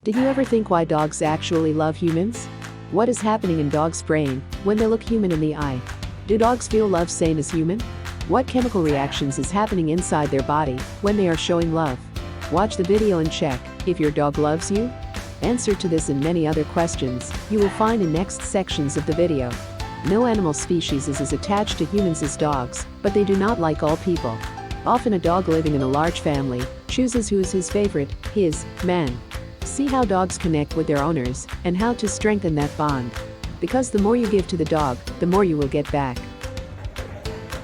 Did you ever think why dogs actually love humans? What is happening in dogs' brain when they look human in the eye? Do dogs feel love same as human? What chemical reactions is happening inside their body when they are showing love? Watch the video and check if your dog loves you. Answer to this and many other questions you will find in next sections of the video. No animal species is as attached to humans as dogs, but they do not like all people. Often a dog living in a large family chooses who is his favorite, his man. See how dogs connect with their owners and how to strengthen that bond. Because the more you give to the dog, the more you will get back.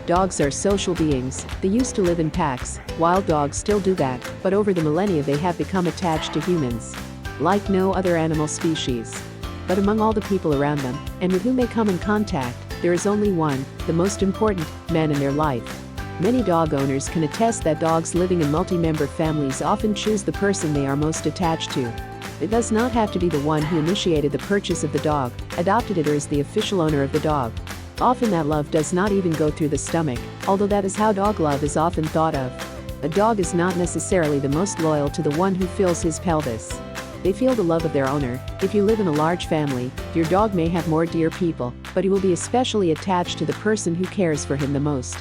Dogs are social beings. They used to live in packs. Wild dogs still do that, but over the millennia they have become attached to humans like no other animal species. But among all the people around them, and with whom they come in contact, there is only one, the most important, man in their life. Many dog owners can attest that dogs living in multi-member families often choose the person they are most attached to. It does not have to be the one who initiated the purchase of the dog, adopted it, or is the official owner of the dog. Often that love does not even go through the stomach, although that is how dog love is often thought of. A dog is not necessarily the most loyal to the one who fills his pelvis. They feel the love of their owner. If you live in a large family, your dog may have more dear people, but he will be especially attached to the person who cares for him the most.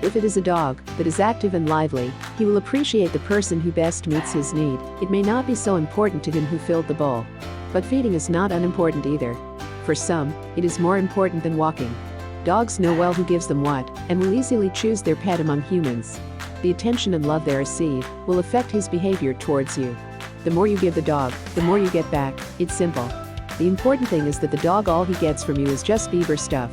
If it is a dog that is active and lively, he will appreciate the person who best meets his need. It may not be so important to him who filled the bowl. But feeding is not unimportant either. For some, it is more important than walking. Dogs know well who gives them what, and will easily choose their pet among humans. The attention and love they receive will affect his behavior towards you. The more you give the dog, the more you get back. It's simple. The important thing is that the dog, all he gets from you is just beaver stuff.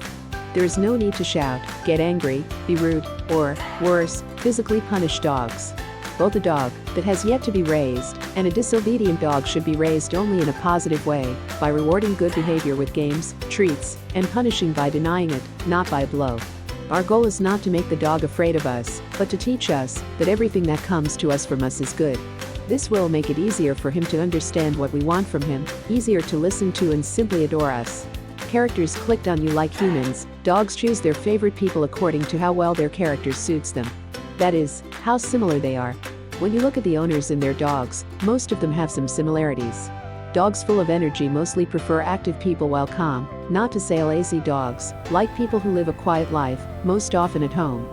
There is no need to shout, get angry, be rude, or, worse, physically punish dogs. Both a dog that has yet to be raised and a disobedient dog should be raised only in a positive way, by rewarding good behavior with games, treats, and punishing by denying it, not by a blow. Our goal is not to make the dog afraid of us, but to teach us that everything that comes to us from us is good. This will make it easier for him to understand what we want from him, easier to listen to, and simply adore us. Characters clicked on you like humans. Dogs choose their favorite people according to how well their character suits them. That is, how similar they are. When you look at the owners and their dogs, most of them have some similarities. Dogs full of energy mostly prefer active people, while calm, not to say lazy dogs, like people who live a quiet life, most often at home.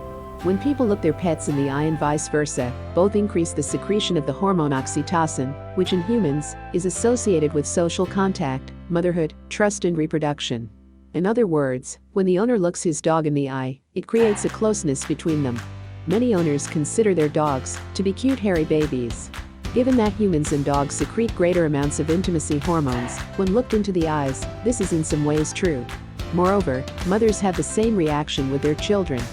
When people look their pets in the eye and vice versa, both increase the secretion of the hormone oxytocin, which in humans is associated with social contact, motherhood, trust, and reproduction. In other words, when the owner looks his dog in the eye, it creates a closeness between them. Many owners consider their dogs to be cute hairy babies. Given that humans and dogs secrete greater amounts of intimacy hormones when looked into the eyes, this is in some ways true. Moreover, mothers have the same reaction with their children.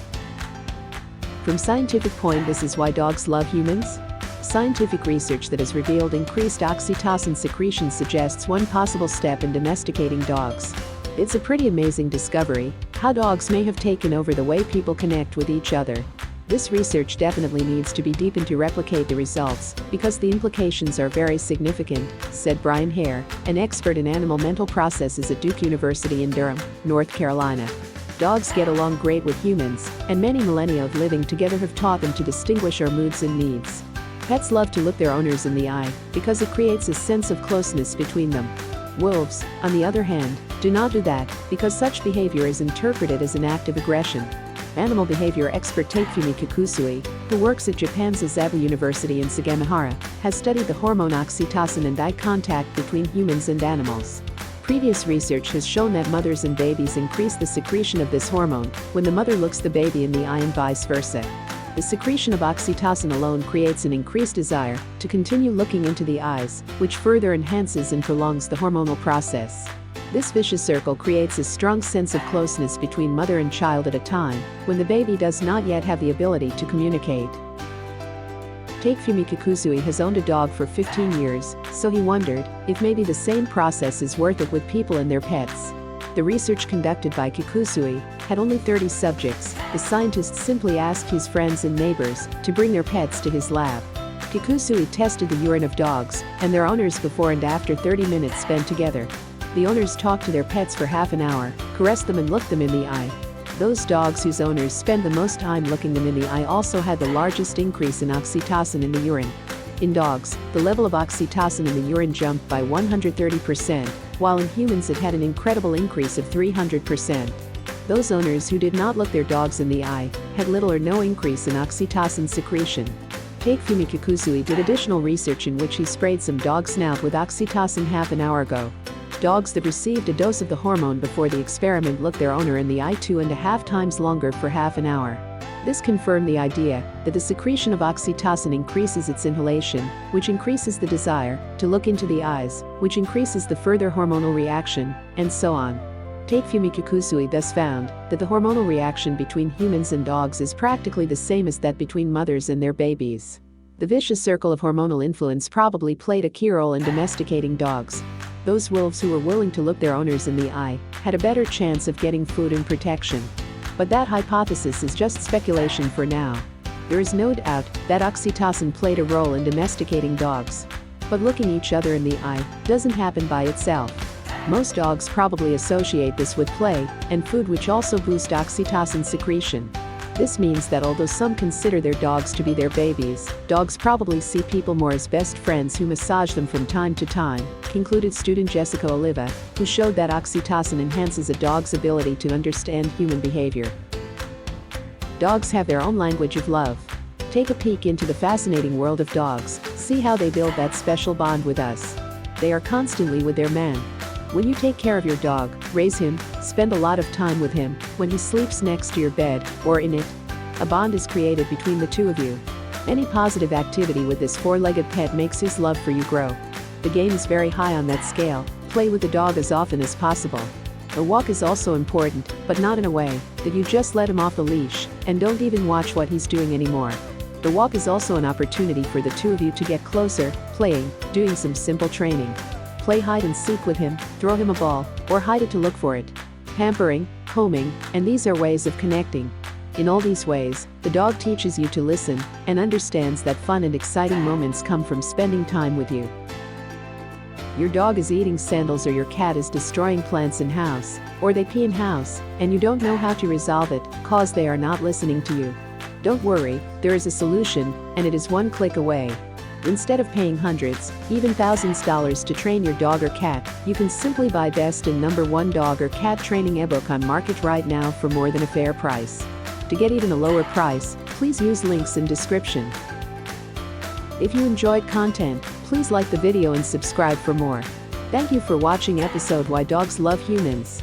From scientific point, this is why dogs love humans. Scientific research that has revealed increased oxytocin secretion suggests one possible step in domesticating dogs. It's a pretty amazing discovery, how dogs may have taken over the way people connect with each other. This research definitely needs to be deepened to replicate the results, because the implications are very significant, said Brian Hare, an expert in animal mental processes at Duke University in Durham, North Carolina. Dogs get along great with humans, and many millennia of living together have taught them to distinguish our moods and needs. Pets love to look their owners in the eye, because it creates a sense of closeness between them. Wolves, on the other hand, do not do that, because such behavior is interpreted as an act of aggression. Animal behavior expert Takefumi Kikusui, who works at Japan's Azabu University in Sagamihara, has studied the hormone oxytocin and eye contact between humans and animals. Previous research has shown that mothers and babies increase the secretion of this hormone when the mother looks the baby in the eye and vice versa. The secretion of oxytocin alone creates an increased desire to continue looking into the eyes, which further enhances and prolongs the hormonal process. This vicious circle creates a strong sense of closeness between mother and child at a time when the baby does not yet have the ability to communicate. Takefumi Kikusui has owned a dog for 15 years, so he wondered if maybe the same process is worth it with people and their pets. The research conducted by Kikusui had only 30 subjects. The scientist simply asked his friends and neighbors to bring their pets to his lab. Kikusui tested the urine of dogs and their owners before and after 30 minutes spent together. The owners talked to their pets for half an hour, caressed them, and looked them in the eye. Those dogs whose owners spend the most time looking them in the eye also had the largest increase in oxytocin in the urine. In dogs, the level of oxytocin in the urine jumped by 130%, while in humans it had an incredible increase of 300%. Those owners who did not look their dogs in the eye had little or no increase in oxytocin secretion. Takefumi Kikusui did additional research in which he sprayed some dogs' snout with oxytocin half an hour ago. Dogs that received a dose of the hormone before the experiment looked their owner in the eye 2.5 times longer for half an hour. This confirmed the idea that the secretion of oxytocin increases its inhalation, which increases the desire to look into the eyes, which increases the further hormonal reaction, and so on. Takefumi Kikusui thus found that the hormonal reaction between humans and dogs is practically the same as that between mothers and their babies. The vicious circle of hormonal influence probably played a key role in domesticating dogs. Those wolves who were willing to look their owners in the eye had a better chance of getting food and protection. But that hypothesis is just speculation for now. There is no doubt that oxytocin played a role in domesticating dogs. But looking each other in the eye doesn't happen by itself. Most dogs probably associate this with play and food, which also boost oxytocin secretion. This means that although some consider their dogs to be their babies, dogs probably see people more as best friends who massage them from time to time, concluded student Jessica Oliva, who showed that oxytocin enhances a dog's ability to understand human behavior. Dogs have their own language of love. Take a peek into the fascinating world of dogs, see how they build that special bond with us. They are constantly with their man. When you take care of your dog, raise him, spend a lot of time with him, when he sleeps next to your bed, or in it, a bond is created between the two of you. Any positive activity with this four-legged pet makes his love for you grow. The game is very high on that scale. Play with the dog as often as possible. A walk is also important, but not in a way that you just let him off the leash and don't even watch what he's doing anymore. The walk is also an opportunity for the two of you to get closer, playing, doing some simple training. Play hide and seek with him, throw him a ball, or hide it to look for it. Pampering, combing, and these are ways of connecting. In all these ways, the dog teaches you to listen and understands that fun and exciting moments come from spending time with you. Your dog is eating sandals, or your cat is destroying plants in house, or they pee in house, and you don't know how to resolve it, cause they are not listening to you. Don't worry, there is a solution, and it is one click away. Instead of paying hundreds, even thousands of dollars to train your dog or cat, you can simply buy best and #1 dog or cat training ebook on market right now for more than a fair price. To get even a lower price, please use links in description. If you enjoyed content, please like the video and subscribe for more. Thank you for watching episode Why Dogs Love Humans.